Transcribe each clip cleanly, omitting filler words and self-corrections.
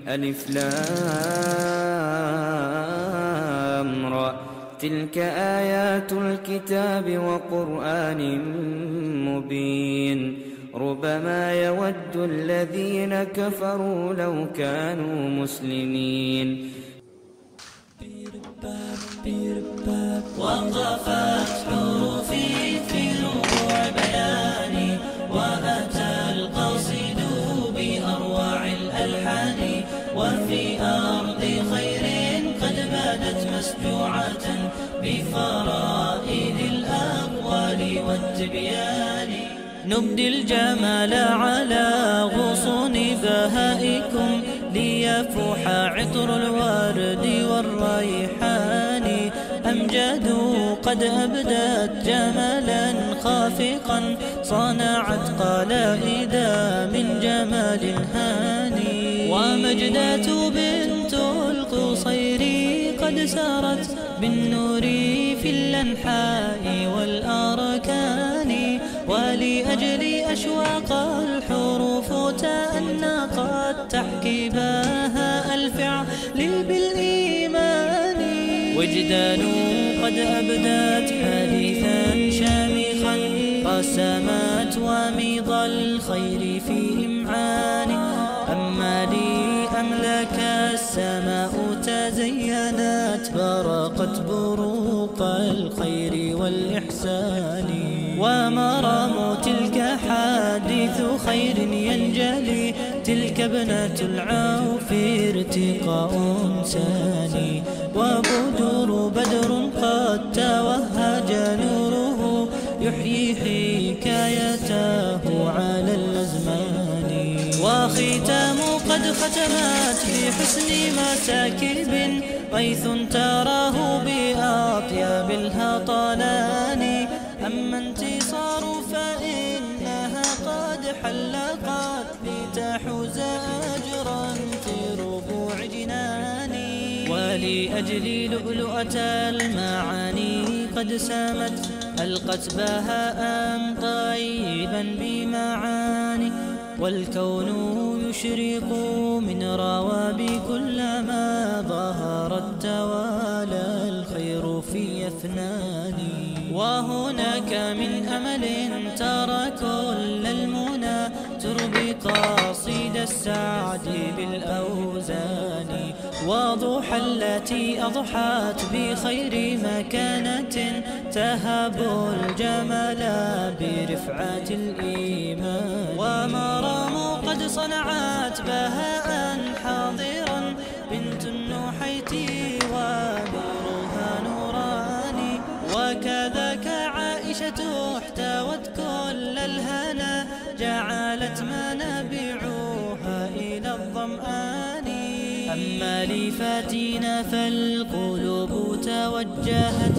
ألف لام را تلك آيات الكتاب وقرآن مبين ربما يود الذين كفروا لو كانوا مسلمين. وقفت حروفي في ربوع بياني وأتى القاصد بأروع الألحان وفي أرض خير قد بادت مسجوعة بفرائد الأقوال والتبيان. نبدي الجمال على غصون بهائكم ليفوح عطر الورد والريحان. أمجاد قد أبدت جمالا خافقا صنعت قلائد من جمال هاني. ومجدات بنت القصير قد سارت بالنور في الأنحاء والأركان. ولأجل أشواق الحروف تأنقت تحكي بها الفعل بالإيمان. وجدان قد أبدت حديثا شامخا قسمت وميض الخير في إمعان. أما لي أملك السماء تزينت برقت بروق الخير والإحسان. ومرام تلك حادث خير ينجلي تلك ابنة العوف ارتقاء ثاني. بدر قد توهج نوره يحيي حكايته على الأزمان. وختام قد ختمت بحسن مساكب غيث تراه بأطياب الهطلان. أما انتصار فإنها قد حلقت لتحوز أجرا في ربوع جناني. ولأجل لؤلؤة المعاني قد سامت ألقت بهاء طيبا بمعاني. والكون يشرق من رواب كلما ظهرت توالى الخير في أفنان. وهناك من أمل ترى كل المنى تربي قصيد السعد بالأوزان. وضحى التي أضحت بخير مكانة تهب الجمال برفعة الإيمان. ومرام قد صنعت بهاء حاضرا بنت النحيت ونورها نوران. وكذاك عائشة احتوت كل الهنا جعلت منابعها إلى الظمآن. أما لفاتنا فالقلوب توجهت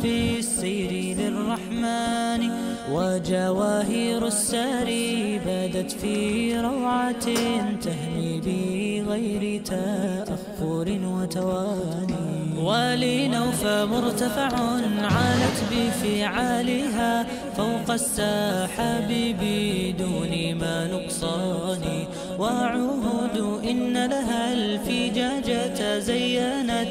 في السير للرحمن. وجواهر الساري بدت في روعة تهني بغير تأخر وتواني. ولنوف مرتفع علت بفعالها فوق السحاب بدون ما نقصان. وعهود إن لها الفجاجة زينت